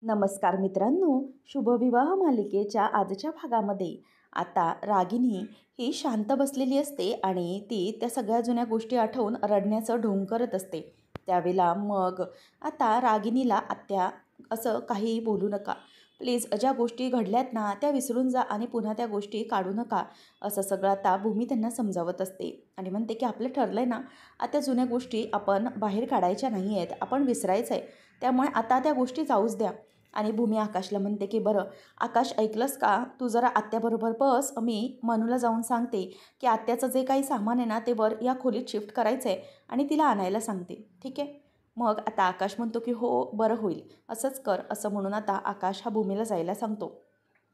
नमस्कार मित्रांनो, शुभविवाह मालिकेच्या आजच्या भागामध्ये आता रागिनी ही शांत बसलेली असते आणि ती त्या सगळ्या जुन्या गोष्टी आठवून रडण्याचं ढोंग करत असते. त्यावेळेला मग आता रागिनीला आत्या असं काहीही बोलू नका, प्लीज ज्या गोष्टी घडल्यात ना त्या विसरून जा आणि पुन्हा त्या गोष्टी काढू नका, असं सगळं आता भूमी त्यांना समजावत असते आणि म्हणते की आपलं ठरलं आहे ना, आता जुन्या गोष्टी आपण बाहेर काढायच्या नाही आहेत, आपण विसरायचं आहे. त्यामुळे आता त्या गोष्टी जाऊच द्या. आणि भूमी आकाशला म्हणते की बरं आकाश, ऐकलंस का, तू जरा आत्याबरोबर बस, मी मनूला जाऊन सांगते की आत्याचं जे काही सामान आहे ना ते वर या खोलीत शिफ्ट करायचं आहे आणि तिला आणायला सांगते, ठीक आहे. मग आता आकाश म्हणतो की हो बरं होईल, असंच कर, असं म्हणून आता आकाश हा भूमीला जायला सांगतो.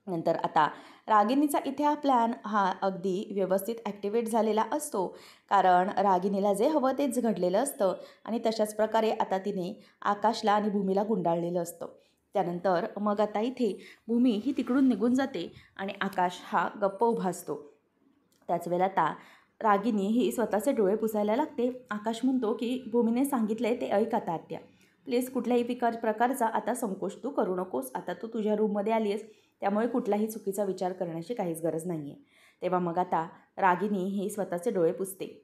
नंतर आता रागिनीचा इथे हा प्लॅन हा अगदी व्यवस्थित ॲक्टिवेट झालेला असतो, कारण रागिनीला जे हवं तेच घडलेलं असतं आणि तशाच प्रकारे आता तिने आकाशला आणि भूमीला गुंडाळलेलं असतं. त्यानंतर मग आता इथे भूमी ही तिकडून निघून जाते आणि आकाश हा गप्प उभा असतो. त्याच वेळेला आता रागिनी ही स्वतःचे डोळे पुसायला लागते. आकाश म्हणतो की भूमीने सांगितलं आहे ते ऐक आता आत्या, प्लीज कुठल्याही प्रकारचा आता संकोच तू करू नकोस. आता तू तुझ्या रूममध्ये आली आहेस, त्यामुळे कुठलाही चुकीचा विचार करण्याची काहीच गरज नाही आहे. तेव्हा मग आता रागिनी ही स्वतःचे डोळे पुसते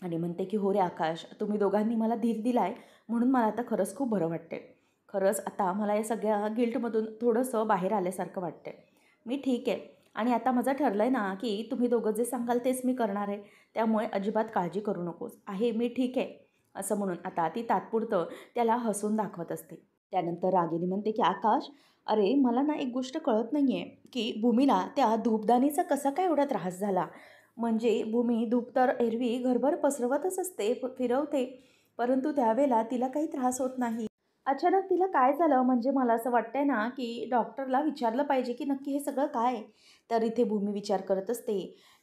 आणि म्हणते की हो रे आकाश, तुम्ही दोघांनी मला धीर दिला आहे, म्हणून मला आता खरंच खूप बरं वाटते. खरंच आता मला या सगळ्या गिल्टमधून थोडंसं बाहेर आल्यासारखं वाटतं आहे. मी ठीक आहे आणि आता माझं ठरलं आहे ना की तुम्ही दोघं जे सांगाल तेच मी करणार आहे, त्यामुळे अजिबात काळजी करू नकोस, आहे मी ठीक आहे, असं म्हणून आता ती तात्पुरतं त्याला हसून दाखवत असते. त्यानंतर रागिनी म्हणते की आकाश, अरे मला ना एक गोष्ट कळत नाही आहे की भूमीला त्या धूपदाणीचा कसा काय एवढा त्रास झाला. म्हणजे भूमी धूप तर एरवी घरभर पसरवतच असते, फिरवते, परंतु त्यावेळेला तिला काही त्रास होत नाही. अचानक तिला काय झालं, म्हणजे मला असं वाटतंय ना की डॉक्टरला विचारलं पाहिजे की नक्की हे सगळं काय आहे. तर इथे भूमी विचार करत असते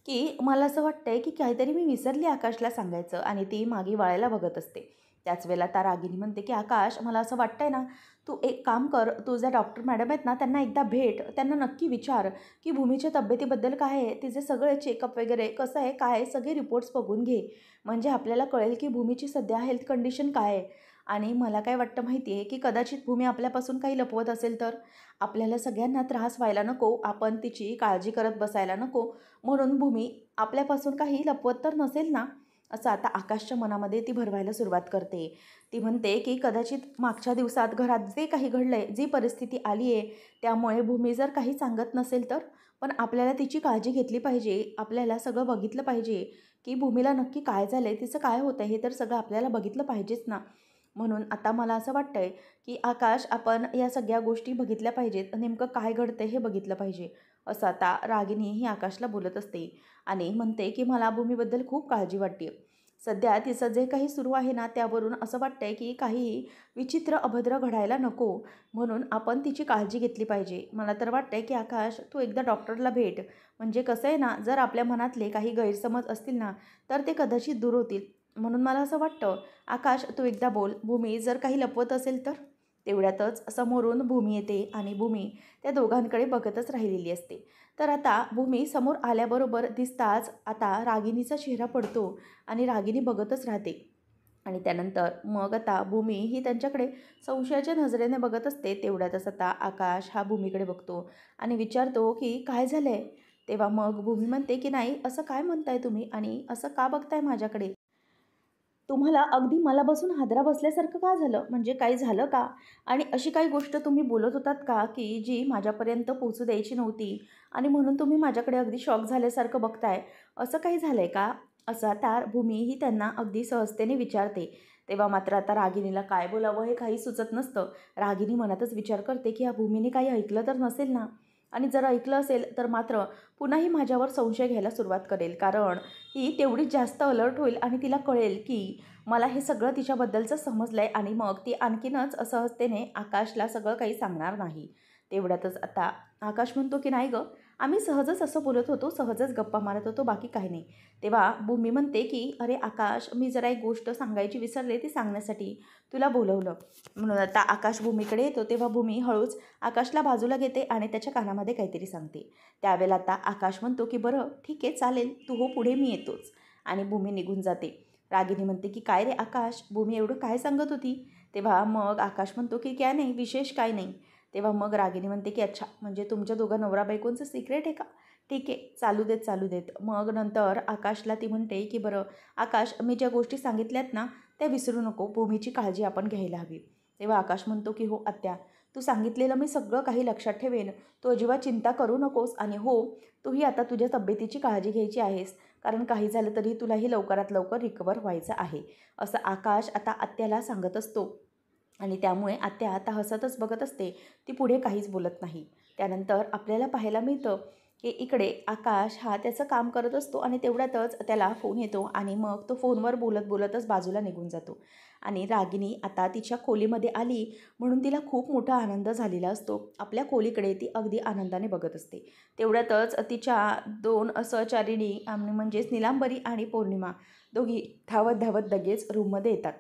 की मला असं वाटतंय की काहीतरी मी विसरली आकाशला सांगायचं, आणि ती मागे वळायला बघत असते. त्याच वेळेला त्या रागिनी म्हणते की आकाश, मला असं वाटतंय ना, तू एक काम कर, तुझ्या डॉक्टर मॅडम आहेत ना त्यांना एकदा भेट, त्यांना नक्की विचार की भूमीच्या तब्येतीबद्दल काय आहे, तिचे सगळे चेकअप वगैरे कसं आहे काय आहे, सगळे रिपोर्ट्स बघून घे, म्हणजे आपल्याला कळेल की भूमीची सध्या हेल्थ कंडिशन काय आहे. आणि मला काय वाटतं माहिती आहे की कदाचित भूमी आपल्यापासून काही लपवत असेल तर आपल्याला सगळ्यांना त्रास व्हायला नको, आपण तिची काळजी करत बसायला नको, म्हणून भूमी आपल्यापासून काही लपवत तर नसेल ना, असं आता आकाशच्या मनामध्ये ती भरवायला सुरुवात करते. ती म्हणते की कदाचित मागच्या दिवसात घरात जे काही घडलं आहे, जी परिस्थिती आली आहे, त्यामुळे भूमी जर काही सांगत नसेल तर, पण आपल्याला तिची काळजी घेतली पाहिजे, आपल्याला सगळं बघितलं पाहिजे की भूमीला नक्की काय झालं आहे, तिचं काय होतं आहे, हे तर सगळं आपल्याला बघितलं पाहिजेच ना. म्हणून आता मला असं वाटतं आहे की आकाश, आपण या सगळ्या गोष्टी बघितल्या पाहिजेत, नेमकं काय घडतं हे बघितलं पाहिजे, असं आता रागिनी ही आकाशला बोलत असते आणि म्हणते की मला भूमीबद्दल खूप काळजी वाटते. सध्या तिचं जे काही सुरू आहे ना त्यावरून असं वाटतं आहे की काही विचित्र अभद्र घडायला नको, म्हणून आपण तिची काळजी घेतली पाहिजे. मला तर वाटतं आहे की आकाश, तू एकदा डॉक्टरला भेट, म्हणजे कसं आहे ना, जर आपल्या मनातले काही गैरसमज असतील ना तर ते कदाचित दूर होतील. म्हणून मला असं वाटतं, आकाश तू एकदा बोल, भूमी जर काही लपवत असेल तर. तेवढ्यातच समोरून भूमी येते आणि भूमी त्या दोघांकडे बघतच राहिलेली असते. तर आता भूमी समोर आल्याबरोबर दिसताच आता रागिनीचा चेहरा पडतो आणि रागिनी बघतच राहते. आणि त्यानंतर मग आता भूमी ही त्यांच्याकडे संशयाच्या नजरेने बघत असते. तेवढ्यातच आता आकाश हा भूमीकडे बघतो आणि विचारतो की काय झालं आहे. तेव्हा मग भूमी म्हणते की नाही, असं काय म्हणताय तुम्ही आणि असं का बघताय माझ्याकडे, तुम्हाला अगदी मला बसून हादरा बसल्यासारखं का झालं, म्हणजे काही झालं का, आणि अशी काही गोष्ट तुम्ही बोलत होतात का की जी माझ्यापर्यंत पोहोचू द्यायची नव्हती आणि म्हणून तुम्ही माझ्याकडे अगदी शॉक झाल्यासारखं बघताय, असं काही झालं आहे का, असं आता भूमी ही त्यांना अगदी सहजतेने विचारते. तेव्हा मात्र आता रागिनीला काय बोलावं हे काही सुचत नसतं. रागिनी मनातच विचार करते की ह्या भूमीने काही ऐकलं तर नसेल ना, आणि जर ऐकलं असेल तर मात्र पुन्हाही माझ्यावर संशय घ्यायला सुरुवात करेल, कारण ही तेवढीच जास्त अलर्ट होईल आणि तिला कळेल की मला हे सगळं तिच्याबद्दलचं समजलं आहे, आणि मग ती आणखीनच असहजतेने आकाशला सगळं काही सांगणार नाही. तेवढ्यातच आता आकाश म्हणतो की नाही गं, आम्ही सहजच असं बोलत होतो, सहजच गप्पा मारत होतो, बाकी काही नाही. तेव्हा भूमी म्हणते की अरे आकाश, मी जरा एक गोष्ट सांगायची विसरले, ती सांगण्यासाठी तुला बोलवलं. म्हणून आता आकाश भूमीकडे येतो. तेव्हा भूमी हळूच आकाशला बाजूला घेते आणि त्याच्या कानामध्ये काहीतरी सांगते. त्यावेळेला आता आकाश म्हणतो की बरं ठीक आहे, चालेल, तू हो पुढे, मी येतोच, आणि भूमी निघून जाते. रागिनी म्हणते की काय रे आकाश, भूमी एवढं काय सांगत होती. तेव्हा मग आकाश म्हणतो की काय नाही, विशेष काय नाही. तेव्हा मग रागिनी म्हणते की अच्छा, म्हणजे तुमच्या दोघं नवरा बायकोंचं सिक्रेट आहे का? ठीक आहे, चालू देत चालू देत. मग नंतर आकाशला ती म्हणते की बरं आकाश, मी ज्या गोष्टी सांगितल्यात ना त्या विसरू नको, भूमीची काळजी आपण घ्यायला हवी. तेव्हा आकाश म्हणतो की हो आत्या, तू सांगितलेलं मी सगळं काही लक्षात ठेवेन, तू अजिबात चिंता करू नकोस. आणि हो, तूही आता तुझ्या तब्येतीची काळजी घ्यायची आहेस, कारण काही झालं तरी तुलाही लवकरात लवकर रिकवर व्हायचं आहे, असं आकाश आता आत्याला सांगत असतो. आणि त्यामुळे आत्या आता हसतच बघत असते, ती पुढे काहीच बोलत नाही. त्यानंतर आपल्याला पाहायला मिळतं की इकडे आकाश हा त्याचं काम करत असतो आणि तेवढ्यातच त्याला फोन येतो आणि मग तो फोनवर बोलत बोलतच बाजूला निघून जातो. आणि रागिनी आता तिच्या खोलीमध्ये आली म्हणून तिला खूप मोठा आनंद झालेला असतो. आपल्या खोलीकडे ती अगदी आनंदाने बघत असते. तेवढ्यातच तिच्या 2 सहचारिणी म्हणजेच निलांबरी आणि पौर्णिमा दोघी धावत धावत लगेच रूममध्ये येतात.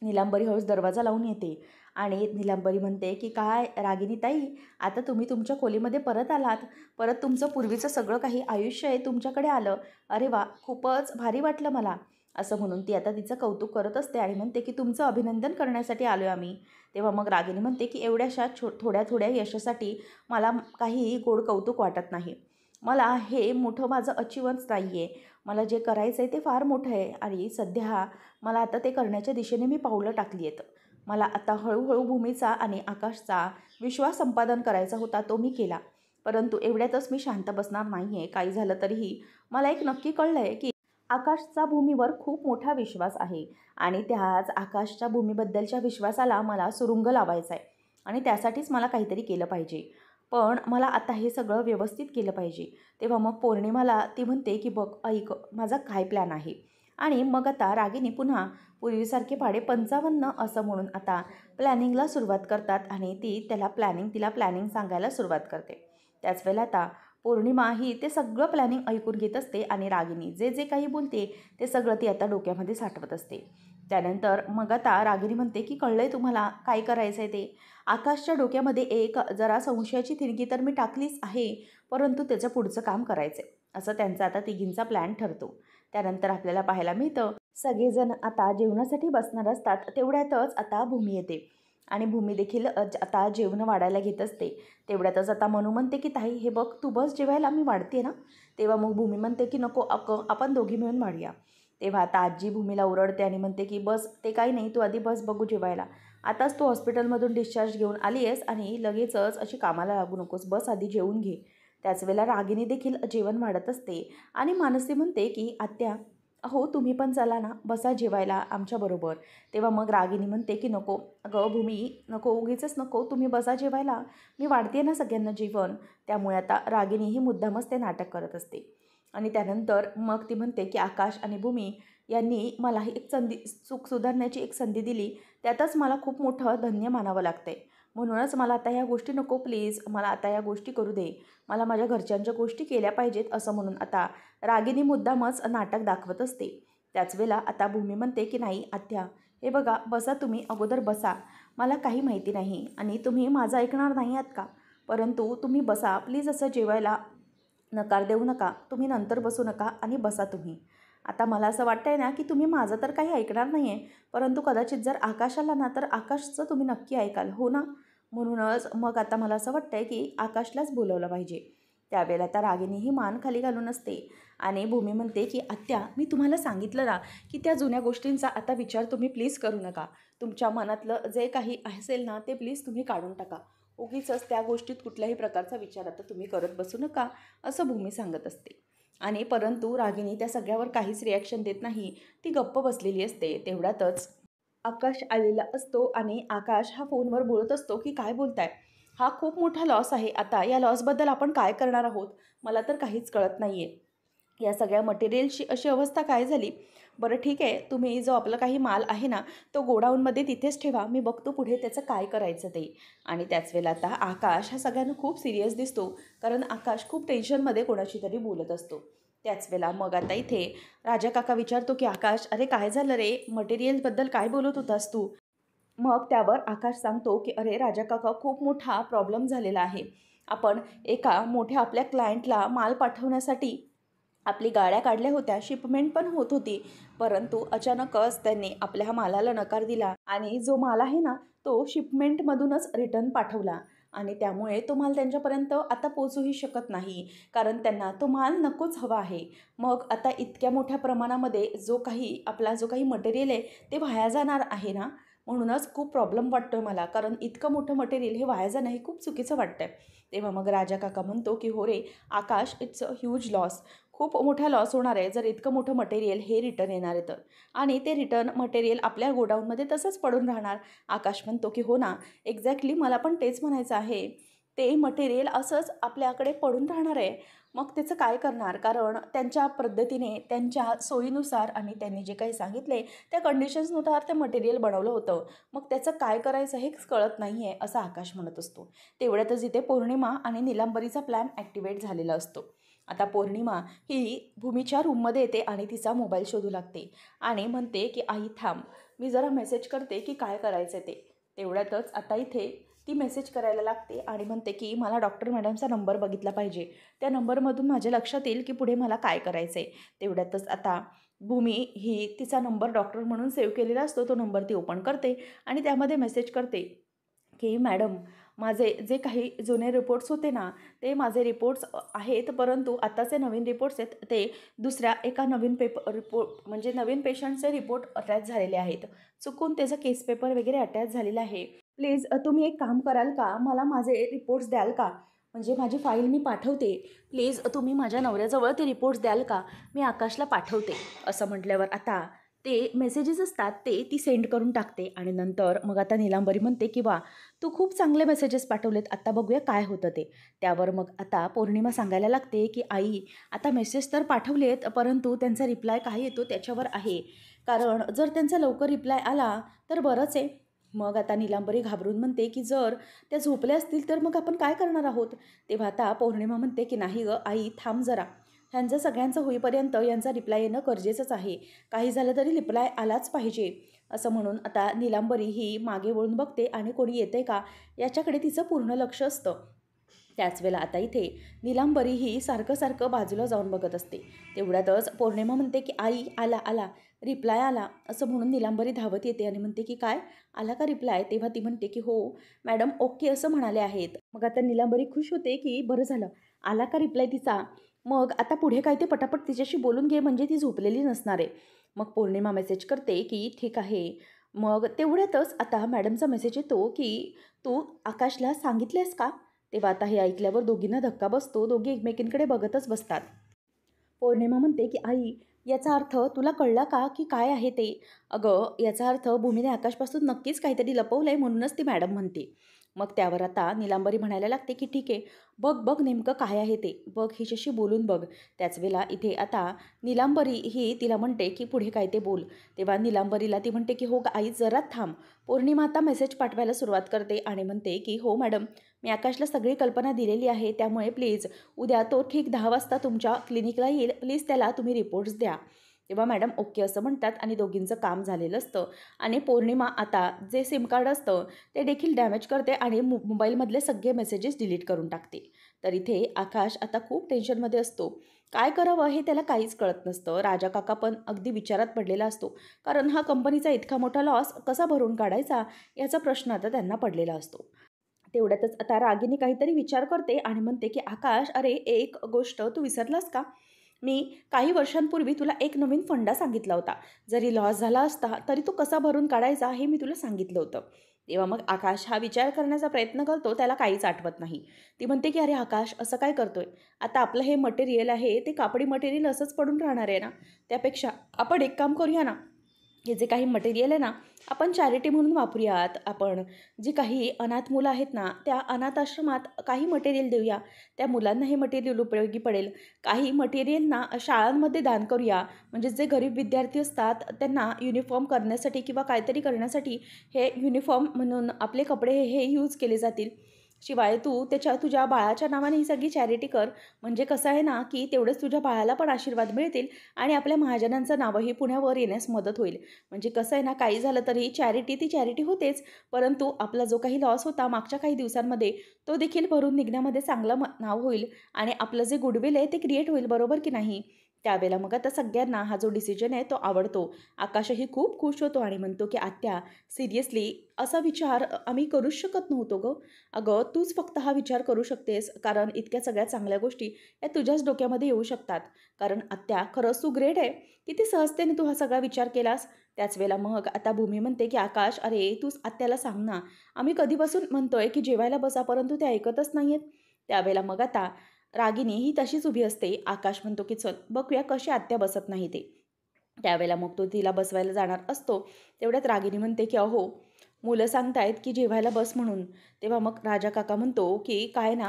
निलांबरी हळूच दरवाजा लावून येते आणि निलांबरी म्हणते की काय रागिनी ताई, आता तुम्ही तुमच्या खोलीमध्ये परत आलात, परत तुमचं पूर्वीचं सगळं काही आयुष्य आहे तुमच्याकडे आलं. अरे वा, खूपच भारी वाटलं मला, असं म्हणून ती आता तिचं कौतुक करत असते आणि म्हणते की तुमचं अभिनंदन करण्यासाठी आलो आहे आम्ही. तेव्हा मग रागिनी म्हणते की एवढ्याशा थोड्या थोड्या यशासाठी मला काहीही गोड कौतुक वाटत नाही. मला हे मोठं माझं अचिव्हन्स नाही आहे. मला जे करायचं आहे ते फार मोठं आहे आणि सध्या मला आता ते करण्याच्या दिशेने मी पावलं टाकली आहेत. मला आता हळूहळू भूमीचा आणि आकाशचा विश्वास संपादन करायचा होता, तो मी केला. परंतु एवढ्यातच मी शांत बसणार नाही आहे. काही झालं तरीही मला एक नक्की कळलं आहे की आकाशचा भूमीवर खूप मोठा विश्वास आहे आणि त्याच आकाशच्या भूमीबद्दलच्या विश्वासाला मला सुरुंग लावायचा आहे आणि त्यासाठीच मला काहीतरी केलं पाहिजे. पण मला आता हे सगळं व्यवस्थित केलं पाहिजे. तेव्हा मग पौर्णिमाला ती म्हणते की बघ ऐक, माझा काय प्लॅन आहे. आणि मग आता रागिनी पुन्हा पूर्वीसारखे पाढे 55 असं म्हणून आता प्लॅनिंगला सुरुवात करतात आणि तिला प्लॅनिंग सांगायला सुरुवात करते. त्याच वेळेला आता पौर्णिमा ही ते सगळं प्लॅनिंग ऐकून घेत असते आणि रागिनी जे जे काही बोलते ते सगळं ती आता डोक्यामध्ये साठवत असते. त्यानंतर मग आता रागिनी म्हणते की कळलं आहे तुम्हाला काय करायचं आहे ते. आकाशच्या डोक्यामध्ये एक जरा संशयाची थिरकी तर मी टाकलीच आहे, परंतु त्याचं पुढचं काम करायचं आहे, असं त्यांचा आता तिघींचा प्लॅन ठरतो. त्यानंतर आपल्याला पाहायला मिळतं सगळेजण आता जेवणासाठी बसणार असतात. तेवढ्यातच आता भूमी येते आणि भूमी देखील आता जेवण वाढायला घेत असते. तेवढ्यातच आता मनू म्हणते की ताई हे बघ, तू बस जेवायला, मी वाढते ना. तेव्हा मग भूमी म्हणते की नको आपण दोघी मिळून वाढूया. तेव्हा आता आजी भूमीला ओरडते आणि म्हणते की बस, ते काही नाही, तू आधी बस बघू जेवायला. आताच तू हॉस्पिटलमधून डिस्चार्ज घेऊन आली आहेस आणि लगेचच अशी कामाला लागू नकोस, बस आधी जेवून घे. त्याच वेळेला रागिनी देखील जेवण वाढत असते आणि मानसी म्हणते की आत्या, हो तुम्ही पण चला ना, बसा जेवायला आमच्याबरोबर. तेव्हा मग रागिनी म्हणते की नको अगं भूमी, नको उगीचच नको, तुम्ही बसा जेवायला, मी वाढते ना सगळ्यांना जेवण. त्यामुळे आता रागिनी ही मुद्दामच ते नाटक करत असते. आणि त्यानंतर मग ती म्हणते की आकाश आणि भूमी यांनी मला ही एक चूक सुधारण्याची एक संधी दिली, त्यातच मला खूप मोठं धन्य मानावं लागतंय. म्हणूनच मला आता ह्या गोष्टी नको, प्लीज मला आता या गोष्टी करू दे, मला माझ्या घरच्यांच्या गोष्टी केल्या पाहिजेत, असं म्हणून आता रागिनी मुद्दामच नाटक दाखवत असते. त्याच वेळेला आता भूमी म्हणते की नाही आत्या, हे बघा, बसा तुम्ही अगोदर बसा, मला काही माहिती नाही आणि तुम्ही माझं ऐकणार नाही आहात का, परंतु तुम्ही बसा प्लीज, असं जेवायला नकार देऊ नका, तुम्ही नंतर बसू नका आणि बसा तुम्ही. आता मला असं वाटतंय ना की तुम्ही माझं तर काही ऐकणार नाही आहे, परंतु कदाचित जर आकाश आला ना तर आकाशचं तुम्ही नक्की ऐकाल, हो ना. म्हणूनच मग आता मला असं वाटतंय की आकाशलाच बोलवलं पाहिजे. त्यावेळेला आता रागिनी ही मान खाली घालून असते आणि भूमी म्हणते की आत्या, मी तुम्हाला सांगितलं ना की त्या जुन्या गोष्टींचा आता विचार तुम्ही प्लीज करू नका. तुमच्या मनातलं जे काही असेल ना ते प्लीज तुम्ही काढून टाका. उगीचच त्या गोष्टीत कुठल्याही प्रकारचा विचार आता तुम्ही करत बसू नका, असं भूमी सांगत असते. आणि परंतु रागिनी त्या सगळ्यावर काहीच रिॲक्शन देत नाही, ती गप्प बसलेली असते. तेवढ्यातच आकाश आलेला असतो आणि आकाश हा फोनवर बोलत असतो की काय बोलताय, हा खूप मोठा लॉस आहे, आता या लॉसबद्दल आपण काय करणार आहोत, मला तर काहीच कळत नाही आहे. या सगळ्या मटेरियलची अशी अवस्था काय झाली. बरं ठीक आहे, तुम्ही जो आपला काही माल आहे ना तो गोडाऊनमध्ये तिथेच ठेवा, मी बघतो पुढे त्याचं काय करायचं ते. आणि त्याच वेळेला आता आकाश हा सगळ्यांना खूप सिरियस दिसतो, कारण आकाश खूप टेन्शनमध्ये कोणाशी तरी बोलत असतो. त्याच वेळेला मग आता इथे राजा काका विचारतो की आकाश, अरे काय झालं रे, मटेरियलबद्दल काय बोलत होतास तू. मग त्यावर आकाश सांगतो की अरे राजा काका, खूप मोठा प्रॉब्लेम झालेला आहे. आपण एका मोठ्या आपल्या क्लायंटला माल पाठवण्यासाठी आपली गाड्या काढल्या होत्या, शिपमेंट पण होत होती, परंतु अचानकच त्यांनी आपल्या मालाला नकार दिला आणि जो माल आहे ना तो शिपमेंटमधूनच रिटर्न पाठवला. आणि त्यामुळे तो माल त्यांच्यापर्यंत आता पोहोचूही शकत नाही, कारण त्यांना तो माल नकोच हवा आहे. मग आता इतक्या मोठ्या प्रमाणामध्ये जो काही मटेरियल आहे ते वाया जाणार आहे ना, म्हणूनच खूप प्रॉब्लेम वाटतो आहे मला, कारण इतकं मोठं मटेरियल हे वाया जाणं हे खूप चुकीचं वाटतं आहे. तेव्हा मग राजा काका म्हणतो की हो रे आकाश, इट्स अ ह्यूज लॉस, खूप मोठा लॉस होणार आहे जर इतकं मोठं मटेरियल हे रिटर्न येणार आहे तर. आणि ते रिटर्न मटेरियल आपल्या गोडाऊनमध्ये तसंच पडून राहणार. आकाश म्हणतो की हो ना, एक्झॅक्टली मला पण तेच म्हणायचं आहे. ते मटेरियल असंच आपल्याकडे पडून राहणार आहे. मग त्याचं काय करणार? कारण त्यांच्या पद्धतीने, त्यांच्या सोयीनुसार आणि त्यांनी जे काही सांगितले त्या कंडिशन्सनुसार ते मटेरियल बनवलं होतं. मग त्याचं काय करायचं हेच कळत नाही आहे, असं आकाश म्हणत असतो. तेवढ्यातच इथे पौर्णिमा आणि निलांबरीचा प्लॅन ॲक्टिवेट झालेला असतो. आता पौर्णिमा ही भूमीच्या रूममध्ये येते आणि तिचा मोबाईल शोधू लागते आणि म्हणते की आई थांब, मी जरा मेसेज करते की काय करायचं ते. तेवढ्यातच आता इथे ती मेसेज करायला लागते आणि म्हणते की मला डॉक्टर मॅडमचा नंबर बघितला पाहिजे, त्या नंबरमधून माझ्या लक्षात येईल की पुढे मला काय करायचं आहे. तेवढ्यातच आता भूमी ही तिचा नंबर डॉक्टर म्हणून सेव्ह केलेला असतो, तो नंबर ती ओपन करते आणि त्यामध्ये मेसेज करते की मॅडम, माझे जे काही जुने रिपोर्ट्स होते ना, ते माझे रिपोर्ट्स आहेत, परंतु आत्ताचे नवीन रिपोर्ट्स आहेत ते दुसऱ्या एका नवीन पेशंटचे रिपोर्ट अटॅच झालेले आहेत. चुकून त्याचा केस पेपर वगैरे अटॅच झालेला आहे. प्लीज तुम्ही एक काम कराल का, मला माझे रिपोर्ट्स द्याल का? म्हणजे माझी फाईल मी पाठवते. प्लीज तुम्ही माझ्या नवऱ्याजवळ ते रिपोर्ट्स द्याल का? मी आकाशला पाठवते. असं म्हटल्यावर आता ते मेसेजेस असतात ते ती सेंड करून टाकते आणि नंतर मग आता नीलांबरी म्हणते की वा, तू खूप चांगले मेसेजेस पाठवलेत, आता बघूया काय होतं ते. त्यावर मग आता पौर्णिमा सांगायला लागते की आई, आता मेसेज तर पाठवलेत, परंतु त्यांचा रिप्लाय काय येतो त्याच्यावर आहे. कारण जर त्यांचा लवकर रिप्लाय आला तर बरंच आहे. मग आता नीलांबरी घाबरून म्हणते की जर त्या झोपल्या असतील तर मग आपण काय करणार आहोत. तेव्हा आता पौर्णिमा म्हणते की नाही गं आई, थांब जरा, ह्यांचं सगळ्यांचं होईपर्यंत यांचा रिप्लाय येणं गरजेचंच आहे. काही झालं तरी रिप्लाय आलाच पाहिजे. असं म्हणून आता नीलांबरी ही मागे वळून बघते आणि कोणी येते का याच्याकडे तिचं पूर्ण लक्ष असतं. त्याच वेळेला आता इथे नीलांबरी ही सारखं सारखं बाजूला जाऊन बघत असते. तेवढ्यातच पौर्णिमा म्हणते की आई, आला आला, रिप्लाय आला. असं म्हणून नीलांबरी धावत येते आणि म्हणते की काय, आला का रिप्लाय? तेव्हा ती म्हणते की हो मॅडम, ओके असं म्हणाले आहेत. मग आता नीलांबरी खुश होते की बरं झालं, आला का रिप्लाय तिचा. मग आता पुढे काय ते पटापट तिच्याशी बोलून घे, म्हणजे ती झोपलेली नसणार आहे. मग पौर्णिमा मेसेज करते की ठीक आहे. मग तेवढ्यातच आता मॅडमचा मेसेज येतो की तू आकाशला सांगितलेस का? तेव्हा आता हे ऐकल्यावर दोघींना धक्का बसतो. दोघी एकमेकींकडे बघतच बसतात. पौर्णिमा म्हणते की आई, याचा अर्थ तुला कळला का की काय आहे ते? अगं, याचा अर्थ भूमीने आकाशपासून नक्कीच काहीतरी लपवलं आहे, म्हणूनच ती मॅडम म्हणते. मग त्यावर आता नीलांबरी म्हणायला लागते की ठीक आहे, बघ बघ नेमकं काय आहे ते, बघ हिच्याशी बोलून बघ. त्याच वेळेला इथे आता नीलांबरी ही तिला म्हणते की पुढे काय ते बोल. तेव्हा नीलांबरीला ती म्हणते की हो आई जरा थांब. पौर्णिमा आता मेसेज पाठवायला सुरुवात करते आणि म्हणते की हो मॅडम, मी आकाशला सगळी कल्पना दिलेली आहे, त्यामुळे प्लीज उद्या तो ठीक 10 वाजता तुमच्या क्लिनिकला येईल, प्लीज त्याला तुम्ही रिपोर्ट्स द्या. तेव्हा मॅडम ओके असं म्हणतात आणि दोघींचं काम झालेलं असतं. आणि पौर्णिमा आता जे सिम कार्ड असतं ते देखील डॅमेज करते आणि मोबाईलमधले सगळे मेसेजेस डिलीट करून टाकते. तर इथे आकाश आता खूप टेन्शनमध्ये असतो. काय करावं हे त्याला काहीच कळत नसतं. राजा काका पण अगदी विचारात पडलेला असतो, कारण हा कंपनीचा इतका मोठा लॉस कसा भरून काढायचा याचा प्रश्न आता त्यांना पडलेला असतो. तेवढ्यातच आता रागिनी काहीतरी विचार करते आणि म्हणते की आकाश, अरे एक गोष्ट तू विसरलास का? मी काही वर्षांपूर्वी तुला एक नवीन फंडा सांगितला होता. जरी लॉस झाला असता तरी तो कसा भरून काढायचा हे मी तुला सांगितलं होतं. तेव्हा मग आकाश हा विचार करण्याचा प्रयत्न करतो, त्याला काहीच आठवत नाही. ती म्हणते की अरे आकाश, असं काय करतोय? आता आपलं हे मटेरियल आहे ते कापडी मटेरियल असंच पडून राहणार आहे ना, त्यापेक्षा आपण एक काम करूया ना, हे जे काही मटेरियल आहे ना, आपण चॅरिटी म्हणून वापरूयात. आपण जी काही अनाथ मुलं आहेत ना, त्या अनाथ आश्रमात काही मटेरियल देऊया. त्या मुलांना हे मटेरियल उपयोगी पडेल. काही मटेरियल ना शाळांमध्ये दान करूया. म्हणजे जे गरीब विद्यार्थी असतात त्यांना युनिफॉर्म करण्यासाठी किंवा काहीतरी करण्यासाठी हे युनिफॉर्म म्हणून आपले कपडे हे यूज केले जातील. शिवाय तू तुझ्या बाळाच्या नावाने ही सगळी चॅरिटी कर. म्हणजे कसं आहे ना, की तेवढेच तुझ्या बाळाला पण आशीर्वाद मिळतील आणि आपल्या महाजनांचं नावही पुण्यावर येण्यास मदत होईल. म्हणजे कसं आहे ना, काही झालं तरी चॅरिटी ती चॅरिटी होतेच, परंतु आपला जो काही लॉस होता मागच्या काही दिवसांमध्ये तो देखील भरून निघण्यामध्ये चांगलं नाव होईल आणि आपलं जे गुडविल आहे ते क्रिएट होईल, बरोबर की नाही? त्यावेळेला मग आता सगळ्यांना हा जो डिसिजन आहे तो आवडतो. आकाशही खूप खुश होतो आणि म्हणतो, की "आत्या, सिरियसली असा विचार आम्ही करूच शकत नव्हतो गं. अगं, तूच फक्त हा विचार करू शकतेस, कारण इतक्या सगळ्या चांगल्या गोष्टी या तुझ्याच डोक्यामध्ये येऊ शकतात. कारण आत्या, खरंच तू ग्रेट आहे. किती सहजतेने तू हा सगळा विचार केलास." त्याच वेळेला मग आता भूमी म्हणते, की "आकाश, अरे तूच आत्याला सांग ना. आम्ही कधीपासून म्हणतोय, की जेवायला बसा, परंतु ते ऐकतच नाहीयेत." त्यावेळेला मग आता रागिनी ही तशीच उभी असते. आकाश म्हणतो, की "चल बघूया कशी आत्या बसत नाही ते." त्यावेळेला मग तो तिला बसवायला जाणार असतो. तेवढ्यात रागिनी म्हणते, की "अहो, मुलं सांगतायत, की जेवायला बस म्हणून." तेव्हा मग राजा काका म्हणतो, की "काय ना,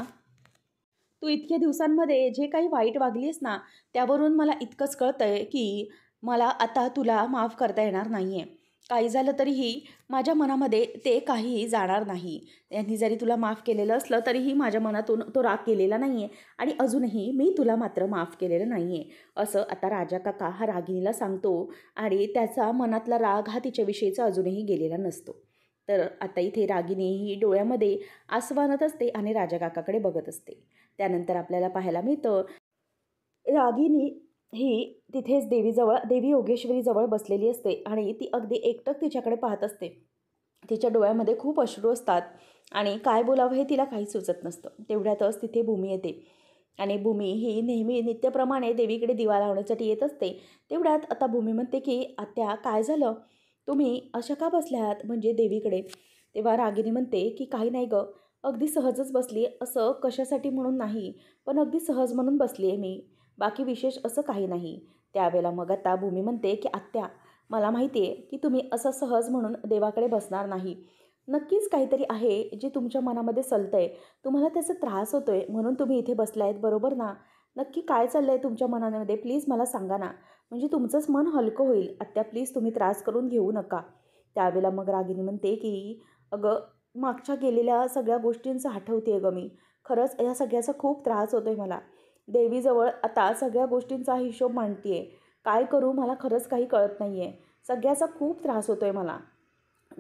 तू इतक्या दिवसांमध्ये जे काही वाईट वागलीस ना, त्यावरून मला इतकंच कळतंय, की मला आता तुला माफ करता येणार नाहीये. काही झालं तरीही माझ्या मनामध्ये ते काहीही जाणार नाही. त्यांनी जरी तुला माफ केलेलं असलं, तरीही माझ्या मनातून तो राग गेलेला नाहीये आणि अजूनही मी तुला मात्र माफ केलेलं नाहीये." असं आता राजा काका हा रागिणीला सांगतो आणि त्याचा मनातला राग हा तिच्याविषयीचा अजूनही गेलेला नसतो. तर आता इथे रागिनी ही डोळ्यामध्ये आसू आणत असते आणि राजा काकाकडे बघत असते. त्यानंतर आपल्याला पाहायला मिळतं, रागिनी ही तिथेच देवीजवळ देवी योगेश्वरीजवळ बसलेली असते आणि ती अगदी एकटक तिच्याकडे पाहत असते. तिच्या डोळ्यामध्ये खूप अश्रू असतात आणि काय बोलावं हे तिला काही सुचत नसतं. तेवढ्यातच तिथे भूमी येते आणि भूमी ही नेहमी नित्यप्रमाणे देवीकडे दिवा लावण्यासाठी येत असते. तेवढ्यात आता भूमी म्हणते, की "आत्या, काय झालं? तुम्ही अशा का बसल्या आहात म्हणजे देवीकडे?" तेव्हा रागिनी म्हणते, की "काही नाही गं, अगदी सहजच बसली, असं कशासाठी म्हणून नाही, पण अगदी सहज म्हणून बसली आहे मी. बाकी विशेष असं काही नाही." त्यावेळेला मग आता भूमी म्हणते, की "आत्या, मला माहिती आहे, की तुम्ही असं सहज म्हणून देवाकडे बसणार नाही. नक्कीच काहीतरी आहे जे तुमच्या मनामध्ये सलतंय. तुम्हाला त्याचा त्रास होतोय म्हणून तुम्ही इथे बसलायत, बरोबर ना? नक्की काय चाललंय तुमच्या मनामध्ये प्लीज मला सांगा ना. म्हणजे तुमचंच मन हलकं होईल. आत्या प्लीज तुम्ही त्रास करून घेऊ नका." त्यावेळेला मग रागिनी म्हणते, की "अगं, मागच्या गेलेल्या सगळ्या गोष्टींचं आठवतेय गं मी. खरंच या सगळ्याचा खूप त्रास होतोय मला. देवीजवळ आता सगळ्या गोष्टींचा हिशोब मांडतीये. काय करू मला खरंच काही कळत नाहीये. सगळ्याचा खूप त्रास होतोय मला.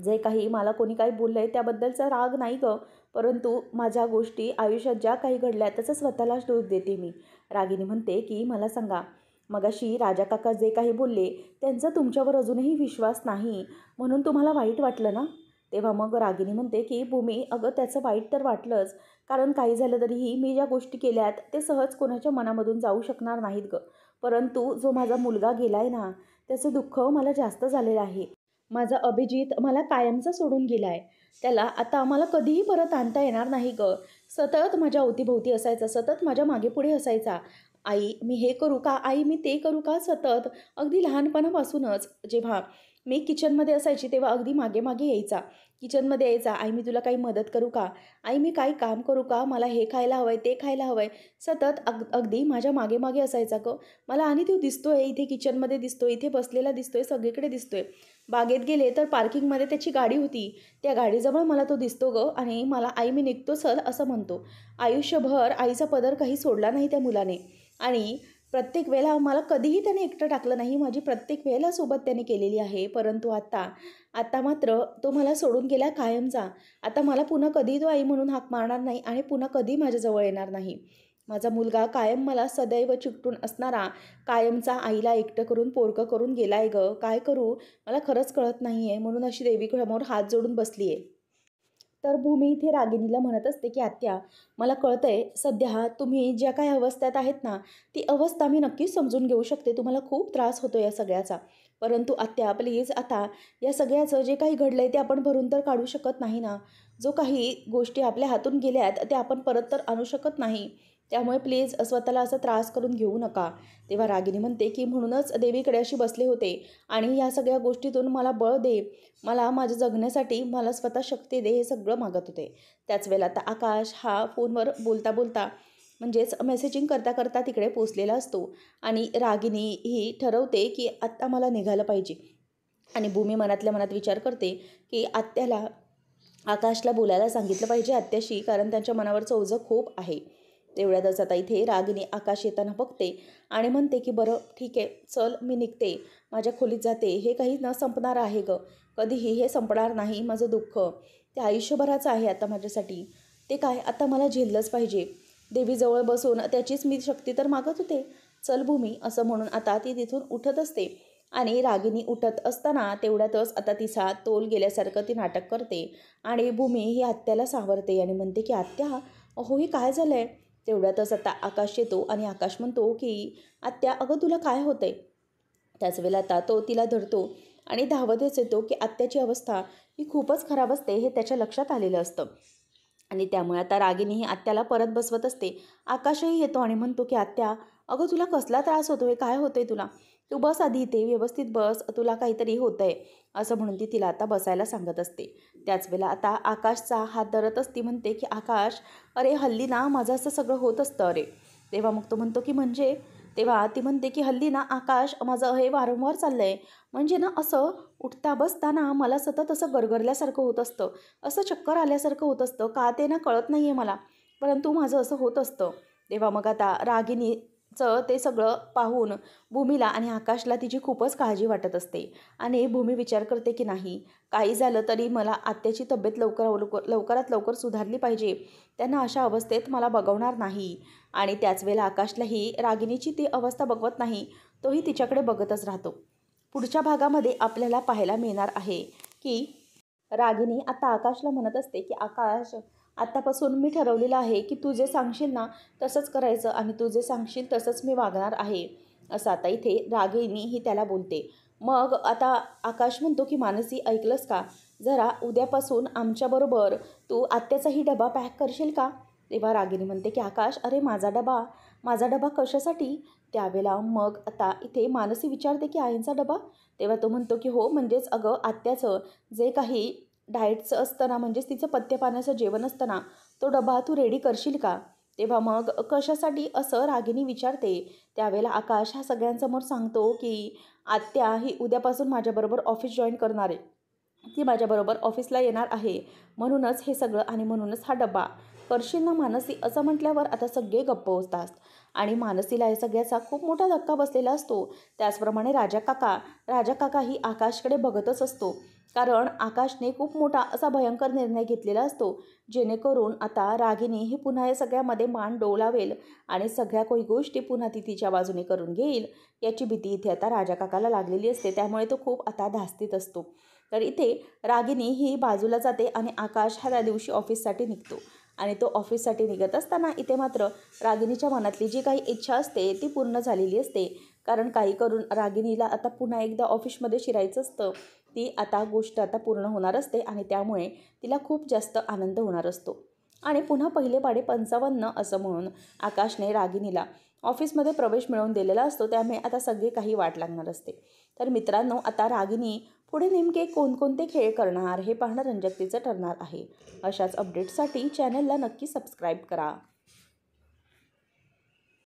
जे काही मला कोणी काही बोललंय त्याबद्दलचा राग नाही गं, परंतु माझ्या गोष्टी आयुष्यात ज्या काही घडल्या त्याचा स्वतःलाच दोष देते मी." रागिनी म्हणते, की "मला सांगा, मगाशी राजा काका जे काही बोलले त्यांचा तुमच्यावर अजूनही विश्वास नाही म्हणून तुम्हाला वाईट वाटलं ना?" तेव्हा मग रागिनी म्हणते, की "भूमी, अगं त्याचं वाईट तर वाटलंच, कारण काही झालं तरीही मी ज्या गोष्टी केल्यात ते सहज कोणाच्या मनामधून जाऊ शकणार नाहीत गं. परंतु जो माझा मुलगा गेलाय ना, त्याचं दुःख मला जास्त झालेलं आहे. माझा अभिजित मला कायमचा सोडून गेलाय. त्याला आता मला कधीही परत आणता येणार नाही गं. सतत माझ्या अवतीभोवती असायचा, सतत माझ्या मागेपुढे असायचा. आई मी हे करू का? आई मी ते करू का? सतत अगदी लहानपणापासूनच जेव्हा मी किचनमध्ये असायची तेव्हा अगदी मागे-मागे यायचा. किचनमध्ये यायचा, "आई मी तुला काही मदत करू का? आई मी काही काम करू का? मला हे खायला हवंय, ते खायला हवंय." सतत अगदी माझ्या मागे-मागे असायचा गं. मला आणि तो दिसतोय, इथे किचनमध्ये दिसतोय, इथे बसलेला दिसतोय, सगळीकडे दिसतोय. बागेत गेले तर पार्किंगमध्ये त्याची गाडी होती. त्या गाडीजवळ मला तो दिसतो गं आणि मला "आई मी निघतो चल" असं म्हणतो. आयुष्यभर आईचा पदर काही सोडला नाही त्या मुलाने आणि प्रत्येक वेळेला मला कधीही त्याने एकटं टाकलं नाही. माझी प्रत्येक वेळेला सोबत त्याने केलेली आहे. परंतु आता आता मात्र तो मला सोडून गेला कायमचा. आता मला पुन्हा कधीही तो आई म्हणून हाक मारणार नाही आणि पुन्हा कधीही माझ्याजवळ येणार नाही. माझा मुलगा कायम मला सदैव चिकटून असणारा, कायमचा आईला एकटं करून पोरकं करून गेलाय गं. काय करू? मला खरंच कळत नाहीये. म्हणून अशी देवीसमोर हात जोडून बसली आहे. तर भूमी इथे रागिणीला म्हणत असते, की "आत्या, मला कळतंय सध्या तुम्ही ज्या काही अवस्थेत आहेत ना, ती अवस्था मी नक्कीच समजून घेऊ शकते. तुम्हाला खूप त्रास होतो या सगळ्याचा. परंतु आत्या प्लीज आता या सगळ्याचं जे काही घडलंय ते आपण भरून तर काढू शकत नाही ना. जो काही गोष्टी आपल्या हातून गेल्यात त्या आपण परत तर आणू शकत नाही. त्यामुळे प्लीज स्वतःला असा त्रास करून घेऊ नका." तेव्हा रागिनी म्हणते, की "म्हणूनच देवीकडे अशी बसले होते आणि या सगळ्या गोष्टीतून मला बळ दे. मला माझ्या जगण्यासाठी मला स्वतः शक्ती दे." हे सगळं मागत होते. त्याच वेळेला आता आकाश हा फोनवर बोलता बोलता म्हणजेच मेसेजिंग करता करता तिकडे पोचलेला असतो आणि रागिनी ही ठरवते, की आत्ता मला निघालं पाहिजे आणि भूमी मनातल्या मनात विचार करते, की आत्याला आकाशला बोलायला सांगितलं पाहिजे आत्याशी, कारण त्यांच्या मनावरचं ओझं खूप आहे. तेवढ्यातच आता इथे रागिनी आकाश येताना बघते आणि म्हणते, की "बरं ठीक आहे, चल मी निघते, माझ्या खोलीत जाते. हे काही न संपणार आहे गं. कधीही हे संपणार नाही माझं दुःख. ते आयुष्यभराचं आहे आता माझ्यासाठी. ते काय आता मला झेललंच पाहिजे." देवीजवळ बसून त्याचीच मी शक्ती तर मागत होते. चल भूमी असं म्हणून आता ती तिथून उठत असते आणि रागिनी उठत असताना तेवढ्यातच आता तिचा तोल गेल्यासारखं ती नाटक करते आणि भूमी ही आत्याला सावरते आणि म्हणते की आत्या अहो हे काय झालं आहे. तेवढ्यातच आता आकाश येतो आणि आकाश म्हणतो की आत्या अगं तुला काय होतंय. त्याच वेळेला आता तो तिला धरतो आणि धावतच येतो की आत्याची अवस्था ही खूपच खराब असते हे त्याच्या लक्षात आलेलं असतं. आणि त्यामुळे आता रागिनी ही आत्याला परत बसवत असते. आकाशही येतो आणि म्हणतो की आत्या अगं तुला कसला त्रास होतोय, काय होतंय तुला, तू बस आधी इथे व्यवस्थित बस, तुला काहीतरी होतंय असं म्हणून ती तिला आता बसायला सांगत असते. त्याच वेळेला आता आकाशचा हात धरतच ती म्हणते की आकाश अरे हल्ली ना माझं असं सगळं होत असतं अरे. तेव्हा मग तो म्हणतो की म्हणजे. तेव्हा ती म्हणते की हल्ली ना आकाश माझं हे वारंवार चाललं आहे. म्हणजे ना असं उठता बसताना मला सतत असं गरगरल्यासारखं होत असतं, असं चक्कर आल्यासारखं होत असतं, का ते ना कळत नाही आहे मला, परंतु माझं असं होत असतं. तेव्हा मग आता रागिनीचं ते सगळं पाहून भूमीला आणि आकाशला तिची खूपच काळजी वाटत असते आणि भूमी विचार करते की नाही काही झालं तरी मला आत्याची तब्येत लवकरात लवकर सुधारली पाहिजे, त्यांना अशा अवस्थेत मला बघवणार नाही. आणि त्याच वेळेला आकाशलाही रागिनीची ती अवस्था बघवत नाही, तोही तिच्याकडे बघतच राहतो. पुढच्या भागामध्ये आपल्याला पाहायला मिळणार आहे की रागिनी आता आकाशला म्हणत असते की आकाश आत्तापासून मी ठरवलेलं आहे की तू जे सांगशील ना तसंच करायचं आणि तू जे सांगशील तसंच मी वागणार आहे, असं आता इथे रागिनी ही त्याला बोलते. मग आता आकाश म्हणतो की मानसी ऐकलंस का, जरा उद्यापासून आमच्याबरोबर तू आत्याचाही डबा पॅक करशील का. तेव्हा रागिनी म्हणते की आकाश अरे माझा डबा कशासाठी. त्यावेळेला मग आता इथे मानसी विचारते की आईंचा डबा. तेव्हा तो म्हणतो की हो म्हणजेच अगं आत्याचं जे काही डाएटचं असतं ना, म्हणजेच तिचं पथ्यपाण्याचं जेवण असतं ना, तो डबा तू रेडी करशील का. तेव्हा मग कशासाठी असं रागिनी विचारते. त्यावेळेला आकाश ह्या सगळ्यांसमोर सांगतो की आत्या ही उद्यापासून माझ्याबरोबर ऑफिस जॉईन करणार आहे, ती माझ्याबरोबर ऑफिसला येणार आहे, म्हणूनच हे सगळं आणि म्हणूनच हा डबा करशील ना मानसी. असं म्हटल्यावर आता सगळे गप्प होतात आणि मानसीला या सगळ्याचा खूप मोठा धक्का बसलेला असतो. त्याचप्रमाणे राजा काका ही आकाशकडे बघतच असतो, कारण आकाशने खूप मोठा असा भयंकर निर्णय घेतलेला असतो, जेणेकरून आता रागिनी ही पुन्हा या सगळ्यामध्ये मान डोलावेल आणि सगळ्या काही गोष्टी पुन्हा ती तिच्या बाजूने करून घेईल याची भीती इथे आता राजा काकाला लागलेली असते. त्यामुळे तो खूप आता धास्तीत असतो. तर इथे रागिनी ही बाजूला जाते आणि आकाश ह्या त्या दिवशी ऑफिससाठी निघतो आणि तो ऑफिससाठी निघत असताना इथे मात्र रागिनीच्या मनातली जी काही इच्छा असते ती पूर्ण झालेली असते, कारण काही करून रागिनीला आता पुन्हा एकदा ऑफिसमध्ये शिरायचं असतं. ती आता गोष्ट आता पूर्ण होणार असते आणि त्यामुळे तिला खूप जास्त आनंद होणार असतो. आणि पुन्हा पहिले पाढे 55 असं म्हणून आकाशने रागिनीला ऑफिसमध्ये प्रवेश मिळवून दिलेला असतो. त्यामुळे आता सगळे काही वाट लागणार असते. तर मित्रांनो आता रागिनी पुढे नेमके कोणकोणते खेळ करणार हे पाहणं रंजकतेचं ठरणार आहे. अशाच अपडेट्ससाठी चॅनलला नक्की सबस्क्राईब करा.